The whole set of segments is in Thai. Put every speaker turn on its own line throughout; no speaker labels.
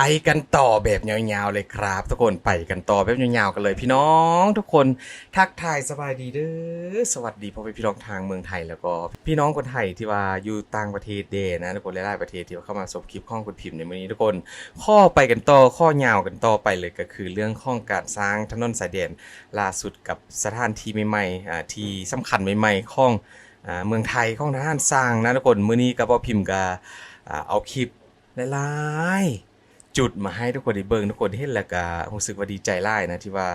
ไปกันต่อแบบยาวๆเลยครับทุกคนไปกันต่อแบบยาวๆกันเลยพี่น้องทุกคนทักทายสบายดีเด้อสวัสดีพ่อแม่พี่น้องทางเมืองไทยแล้วก็พี่น้องคนไทยที่ว่าอยู่ต่างประเทศเดนะทุกคนหลายๆประเทศที่เข้ามาชมคลิปข้องคุณพิมพ์ในวันนี้ทุกคนข้อไปกันต่อข้อยาวกันต่อไปเลยก็คือเรื่องข้องการสร้างถนนสายแดนล่าสุดกับสถานที่ใหม่ๆที่สำคัญใหม่ๆของเมืองไทยของทหารสร้างนะทุกคนมื้อนี้ก็บ่พิมพ์ก็เอาคลิปหลายๆจุดมาให้ทุกคนได้เบิ่งทุกคนเห็นแล้วก็รู้สึกว่าดีใจหลายนะที่ว่า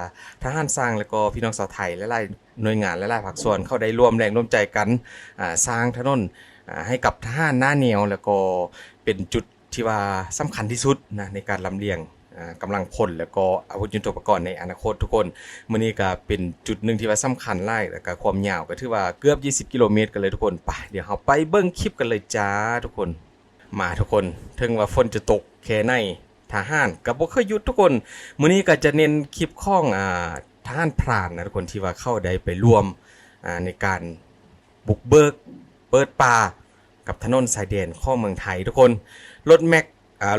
ทหารสร้างแล้วก็พี่น้องชาวไทยหลายๆหน่วยงานหลายๆภาคส่วนเข้าได้ร่วมแรงร่วมใจกันสร้างถนนให้กับทหารหน้าเหนียวแล้วก็เป็นจุดที่ว่าสำคัญที่สุดนะในการลำเลียงกำลังพลแล้วก็อาวุธยุทโธปกรณ์ในอนาคตทุกคนมื้อนี้ก็เป็นจุดหนึ่งที่ว่าสำคัญหลายแล้วก็ความยาวก็ถือว่าเกือบ20กิโลเมตรกันเลยทุกคนไปเดี๋ยวเราไปเบิ่งคลิปกันเลยจ้าทุกคนมาทุกคนถึงว่าฝนจะตกแค่ไหนทหารก็บ่เคยหยุดทุกคนมื้อนี้ก็จะเน้นคลิปของทหารพรานนะทุกคนที่ว่าเข้าได้ไปร่วมในการบุกเบิกเปิดป่ากับถนนสายแดนของเมืองไทยทุกคนรถแม็ก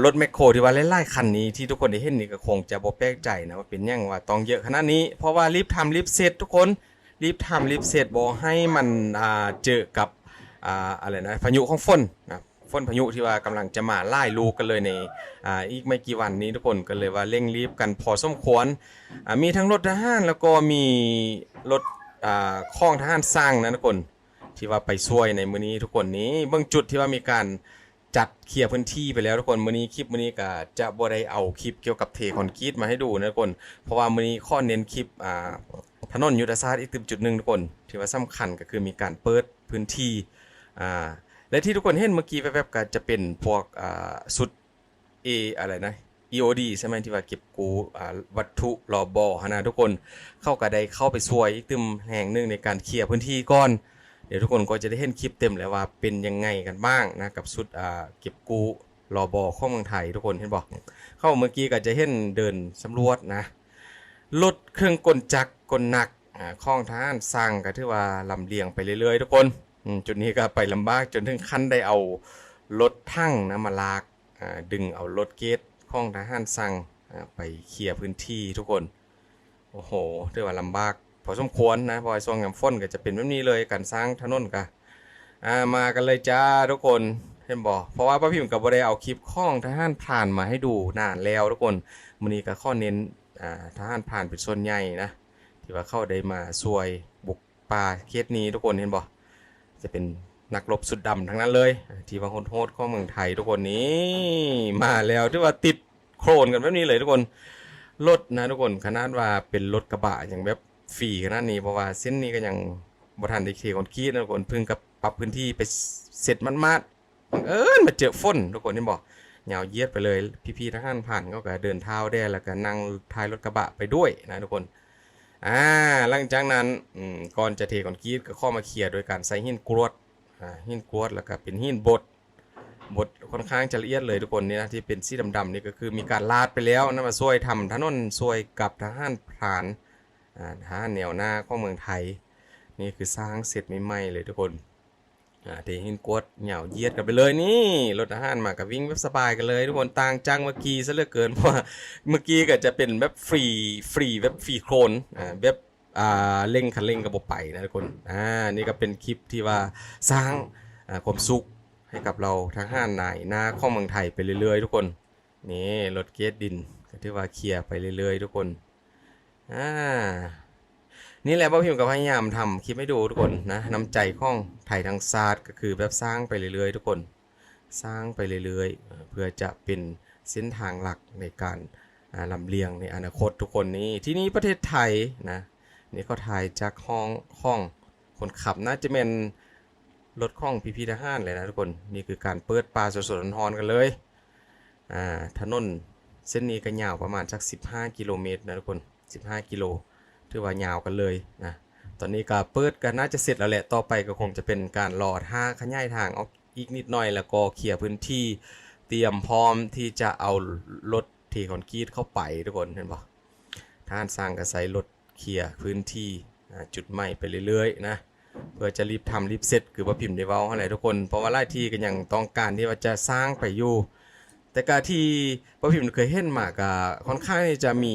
รถแมคโครที่ว่าหลายๆคันนี้ที่ทุกคนได้เห็นนี่ก็คงจะบ่แปลกใจนะว่าเป็นหยังว่าต้องเยอะขนาดนี้เพราะว่ารีบทำรีบเสร็จทุกคนรีบทำรีบเสร็จบ่ให้มันเจอกับอะไรนะพายุของฝนนะฝนพายุที่ว่ากำลังจะมาไล่ลูกกันเลยในอีกไม่กี่วันนี้ทุกคนก็เลยว่าเร่งรีบกันพอสมควรมีทั้งรถทหารแล้วก็มีรถของทหารสร้างนะทุกคนที่ว่าไปช่วยในมื้อนี้ทุกคนนี้เบื้องจุดที่ว่ามีการจัดเคลียร์พื้นที่ไปแล้วทุกคนมื้อนี้คลิปมื้อนี้ก็จะบ่ได้เอาคลิปเกี่ยวกับเทคอนกรีตมาให้ดูนะทุกคนเพราะว่ามื้อนี้ข้อเน้นคลิปถนนยุทธศาสตร์อีกจุดหนึ่งทุกคนที่ว่าสำคัญก็คือมีการเปิดพื้นที่และที่ทุกคนเห็นเมื่อกี้แวบๆก็จะเป็นพวกสุด A อะไรนะ EOD ใช่ไหมที่ว่าเก็บกู้วัตถุรอบบ่อนะทุกคนเข้าก็ได้เข้าไปช่วยอีกตึมแห่งหนึ่งในการเคลียร์พื้นที่ก่อนเดี๋ยวทุกคนก็จะได้เห็นคลิปเต็มแล้วว่าเป็นยังไงกันบ้างนะกับสุดเก็บกู้รอบบ่อของเมืองไทยทุกคนเห็นบอกเข้าเมื่อกี้ก็จะเห็นเดินสำรวจนะรถเครื่องกลจักรกลหนักของทหารสร้างก็ถือว่าลำเลียงไปเรื่อยๆทุกคนจุดนี้ก็ไปลำบากจนถึงขั้นได้เอารถทั้งนะมาลากดึงเอารถเกตของทหารสร้างไปเคลียร์พื้นที่ทุกคนโอ้โหถือว่าลำบากพอสมควรนะพอช่วงยามฝนก็จะเป็นแบบนี้เลยการสร้างถนนก็มากันเลยจ้าทุกคนเห็นบอกเพราะว่าป้าพิมพ์กับบ่ได้เอาคลิปของทหารผ่านมาให้ดูนานแล้วทุกคนมื้อนี้ก็ข้อเน้นทหารผ่านเป็นส่วนใหญ่นะที่ว่าเข้าได้มาช่วยบุกป่าเขตนี้ทุกคนเห็นบอกจะเป็นนักรบสุดดำทั้งนั้นเลยที่ว่าโหดๆของเมืองไทยทุกคนนี้มาแล้วที่ว่าติดโครนกันแบบนี้เลยทุกคนรถนะทุกคนขนาดว่าเป็นรถกระบะอย่างแบบฟรีขนาดนี้เพราะว่าเส้นนี้ก็ยังบ่ทันได้เคลียร์คอนกรีตนะทุกคนเพิ่งกับปรับพื้นที่ไปเสร็จมันมามาเจอฝนทุกคนที่บอกยาวเยียดไปเลยพี่ๆทหารผ่านเขาก็เดินเท้าได้แล้วก็นั่งท้ายรถกระบะไปด้วยนะทุกคนหลังจากนั้นก่อนจะเทคอนกรีตก็เข้ามาเคลียร์โดยการใส่หินกรวดหินกรวดแล้วก็เป็นหินบดค่อนข้างจะละเอียดเลยทุกคนนี่นะที่เป็นสีดำๆนี่ก็คือมีการลาดไปแล้วนะมาช่วยทำถนนช่วยกับทหารพรานทหารแนวหน้าของเมืองไทยนี่คือสร้างเสร็จใหม่ๆเลยทุกคนเทหินกรวดเหนี่ยวเยียดกันไปเลยนี่รถทหารมากับวิ่งแบบสบายกันเลยทุกคนต่างจังเมื่อกี้ซะเหลือเกินเพราะเมื่อกี้ก็จะเป็นแบบฟรีแบบฟรีโคลนแบบเร่งคันเร่งกระบบไปนะทุกคนนี่ก็เป็นคลิปที่ว่าสร้างความสุขให้กับเราทั้งห้านนายหน้าข้องเมืองไทยไปเรื่อยๆทุกคนนี่รถเกตดินก็ที่ว่าเคลียร์ไปเรื่อยๆทุกคนนี่แหละพ่อพิมพ์กับพยายามทำคลิปให้ดูทุกคนนะน้ำใจข้องไทยทั้งศาสตร์ก็คือแบบสร้างไปเรื่อยๆทุกคนสร้างไปเรื่อยๆเพื่อจะเป็นเส้นทางหลักในการลำเลียงในอนาคตทุกคนนี้ที่นี่ประเทศไทยนะนี่เขาถ่ายจากห้องคนขับน่าจะเป็นรถข้องพี่ทหารเลยนะทุกคนนี่คือการเปิดป่าสดๆร้อนๆกันเลยถนนเส้นนี้ก็ยาวประมาณสัก15กิโลเมตรนะทุกคน15กิโลถือว่ายาวกันเลยนะตอนนี้ก็เปิดกันน่าจะเสร็จแล้วแหละต่อไปก็คงจะเป็นการรอทางขยายทางออกอีกนิดหน่อยแล้วก็เคลียร์พื้นที่เตรียมพร้อมที่จะเอารถเทคอนกรีตเข้าไปทุกคนเห็นปะท่านสร้างก็ใส่รถเคลียร์พื้นที่จุดใหม่ไปเรื่อยๆนะเพื่อจะรีบทำรีบเสร็จคือว่าพิมพ์ได้เว้าอะไรทุกคนเพราะว่าหลายที่ก็ยังต้องการที่ว่าจะสร้างไปอยู่ แต่การที่ป้าพิมพ์เคยเห็นมาก็ค่อนข้างที่จะมี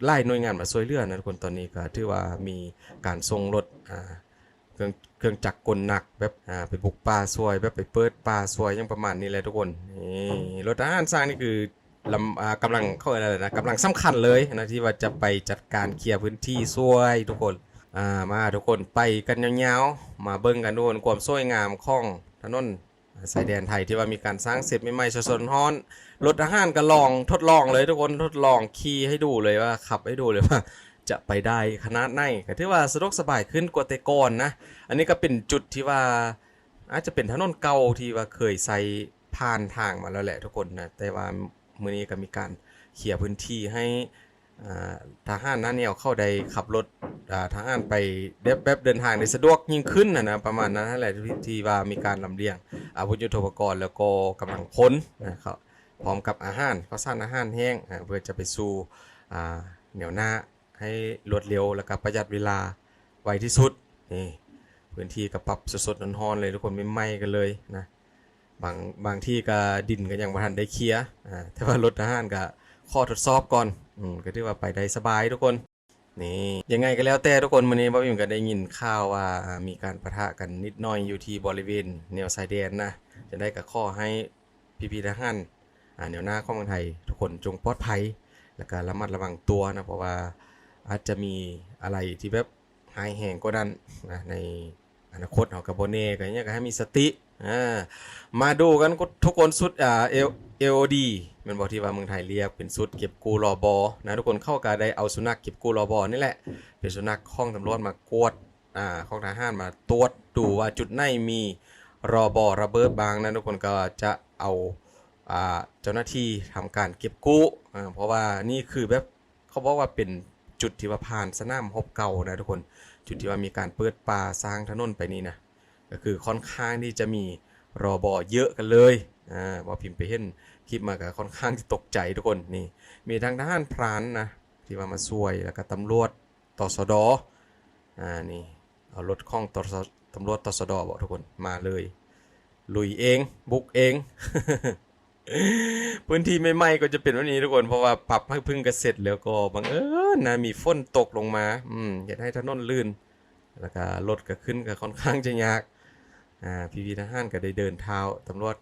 ไล่หน่วยงานมาช่วยเหลือนะทุกคนตอนนี้ก็ถือว่ามีการส่งรถเครื่องจักรกลหนักแบบไปบุกป่าซวยแบบไปเปิดป่าซวยยังประมาณนี้เลยทุกคนนี่รถทหารสร้างนี่คือกำลังเข้าอะไรนะกำลังสำคัญเลยนะที่ว่าจะไปจัดการเคลียร์พื้นที่ซวยทุกคนมาทุกคนไปกันยาวๆมาเบิ่งกันทุกคนความสวยงามของถนนสายแดนไทยที่ว่ามีการสร้างเสร็จใหม่ๆสดๆร้อนรถทหารก็ลองทดลองเลยทุกคนทดลองขี่ให้ดูเลยว่าขับให้ดูเลยว่าจะไปได้ขนาดไหนก็ถือว่าสะดวกสบายขึ้นกว่าแต่ก่อนนะอันนี้ก็เป็นจุดที่ว่าอาจจะเป็นถนนเก่าที่ว่าเคยใช้ผ่านทางมาแล้วแหละทุกคนนะแต่ว่ามื้อนี้ก็มีการเคลียร์พื้นที่ให้ทหารนั้นเนี่ยเข้าได้ขับรถทหารไปแบบเดินทางได้สะดวกยิ่งขึ้นนะประมาณนั้นแหละที่ว่ามีการลำเลียงอาวุธยุทโธปกรณ์แล้วก็กำลังพลนะครับพร้อมกับอาหารข้าวสารอาหารแห้งเพื่อจะไปสู่แนวหน้าให้รวดเร็วแล้วก็ประหยัดเวลาไวที่สุดนี่พื้นที่ก็ปรับสดๆร้อนๆเลยทุกคนไม่ไหม้กันเลยนะบางที่ก็ดินก็ยังบ่ทันได้เคลียร์แต่ว่ารถทหารก็ข้อทดสอบก่อนก็ถือว่าไปได้สบายทุกคนนี่ยังไงก็แล้วแต่ทุกคนวันนี้บ่มีก็ได้ยินข่าวว่ามีการปะทะกันนิดหน่อยอยู่ที่บริเวณแนวชายแดนนะจะได้ก็ขอให้พี่ๆทหารแนวหน้าของเมืองไทยทุกคนจงปลอดภัยแล้วก็ระมัดระวังตัวนะเพราะว่าอาจจะมีอะไรที่แบบหายแห้งกว่านั้นนะในอนาคตเรากับโบเน่ก็เนี่ยก็ให้มีสติมาดูกันทุกคนสุดAOD มันบอกที่ว่าเมืองไทยเรียกเป็นสุดเก็บกู้รอบอนะทุกคนเข้ากันได้เอาสุนัขเก็บกู้รอบอนี่แหละเป็นสุนัขข้องตำรวจมากวดข้องทหารมาตรวจดูว่าจุดไหนมีรอบอระเบิดบางนะทุกคนก็จะเอาเจ้าหน้าที่ทำการเก็บกู้เพราะว่านี่คือแบบเขาบอกว่าเป็นจุดที่ว่าผ่านสนามรบเก่านะทุกคนจุดที่ว่ามีการเปิดป่าสร้างถนนไปนี่นะก็คือค่อนข้างที่จะมีรอบอเยอะกันเลยว่าพิมพ์ไปเห็นคลิปมาก็ค่อนข้างที่ตกใจทุกคนนี่มีทางทหารพรานนะที่ว่ามาช่วยแล้วก็ตำรวจตสดนี่เอารถข้องตำรวจตสดบอกทุกคนมาเลยลุยเองบุกเอง พื้นที่ใหม่ๆก็จะเป็นแบบนี้ทุกคนเพราะว่าปรับให้พึ่งกระเสร็จแล้วก็บังเอิญนะมีฝนตกลงมาอยากให้ถนนลื่นแล้วก็รถก็ขึ้นก็ค่อนข้างจะยากพี่ทหารก็ได้เดินเท้าตำรวจ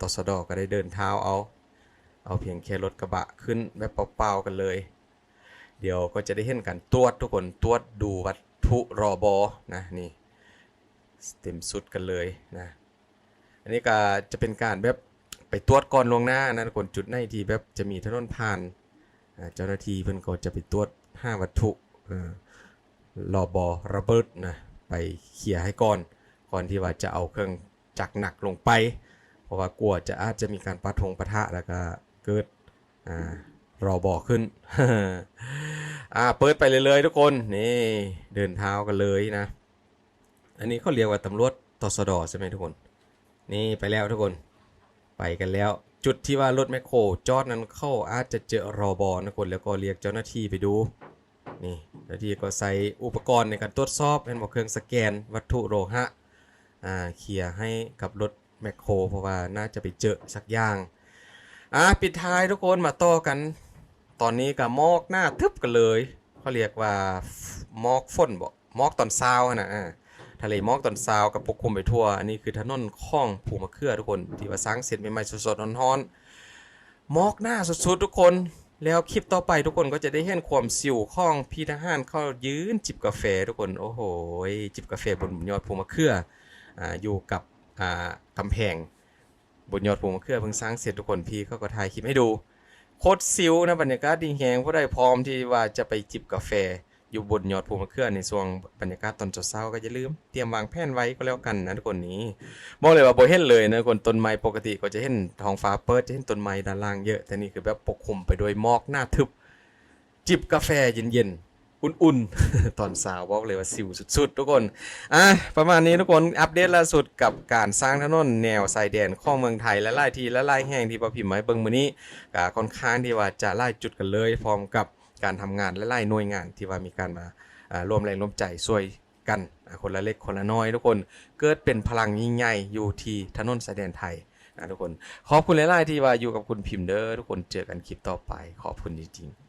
ตสดก็ได้เดินเท้าเอาเพียงแค่รถกระบะขึ้นแบบเปล่าๆกันเลยเดี๋ยวก็จะได้เห็นกันตรวจทุกคนตรวจดูวัตถุรอบอนะนี่เต็มสุดกันเลยนะอันนี้ก็จะเป็นการแบบไปตรวจก่อนลวงหน้านะทุกคนจุดไหนที่แบบจะมีถนนผ่านเจ้าหน้าที่เพิ่นก็จะไปตรวจ5วัตถุรอบอระเบิดนะไปเคลียร์ให้ก่อนที่ว่าจะเอาเครื่องจักรหนักลงไปเพราะว่ากลัวจะอาจจะมีการปะทะแล้วก็เกิดรอบอขึ้น เปิดไปเลยทุกคนนี่เดินเท้ากันเลยนะอันนี้เขาเรียกว่าตำรวจตสดใช่ไหมทุกคนนี่ไปแล้วทุกคนไปกันแล้วจุดที่ว่ารถแมคโครจอดนั้นเข้าอาจจะเจอรอบอนะคนแล้วก็เรียกเจ้าหน้าที่ไปดูนี่เจ้าหน้าที่ก็ใส่อุปกรณ์ในการตรวจสอบเป็นบอกเครื่องสแกนวัตถุโลหะเคลียร์ให้กับรถแมคโครเพราะว่าน่าจะไปเจอสักอย่างปิดท้ายทุกคนมาต่อกันตอนนี้กับหมอกหน้าทึบกันเลยเขาเรียกว่าหมอกฝนบ่หมอกตอนเช้านะทะเลหมอกตอนเช้ากับปกคลุมไปทั่วอันนี้คือถนนข้องภูมะเขือทุกคนที่ว่าสร้างเสร็จใหม่ๆสดๆร้อนๆหมอกหน้าสุดๆทุกคนแล้วคลิปต่อไปทุกคนก็จะได้เห็นความสิวข้องพี่ทหารเขายืนจิบกาแฟทุกคนโอ้โหจิบกาแฟบนยอดภูมะเขืออยู่กับกำแพงบนยอดภูมะเขือเพิ่งสร้างเสร็จทุกคนพี่เขาก็ถ่ายคลิปให้ดูโคตรซิวนะบรรยากาศดีแหงผู้ใดพร้อมที่ว่าจะไปจิบกาแฟอยู่บนยอดภูมะเขือในช่วงบรรยากาศตอนเช้าก็อย่าลืมเตรียมวางแผนไว้ก็แล้วกันนะทุกคนนี้บอกเลยว่าบ่เห็นเลยนะคนต้นไม้ปกติก็จะเห็นท้องฟ้าเปิดจะเห็นต้นไม้ด้านล่างเยอะแต่นี่คือแบบปกคลุมไปด้วยหมอกหน้าทึบจิบกาแฟเย็นๆอุ่นๆ ตอนเช้าบอกเลยว่าสิวสุดๆทุกคนประมาณนี้ทุกคนอัปเดตล่าสุดกับการสร้างถนนแนวชายแดนของเมืองไทยและหลายที่และหลายแห่งที่ป้าพิมพ์ไว้เบิ่งมื้อนี้ก็ค่อนข้างที่ว่าจะหลายจุดกันเลยพร้อมกับการทำงานและหลายหน่วยงานที่ว่ามีการมาร่วมแรงร่วมใจช่วยกันคนละเล็กคนละน้อยทุกคนเกิดเป็นพลังยิ่งใหญ่อยู่ที่ถนนชายแดนไทย ทุกคนขอบคุณหลายๆที่ว่าอยู่กับคุณพิมพ์เด้อทุกคนเจอกันคลิปต่อไปขอบคุณจริงๆ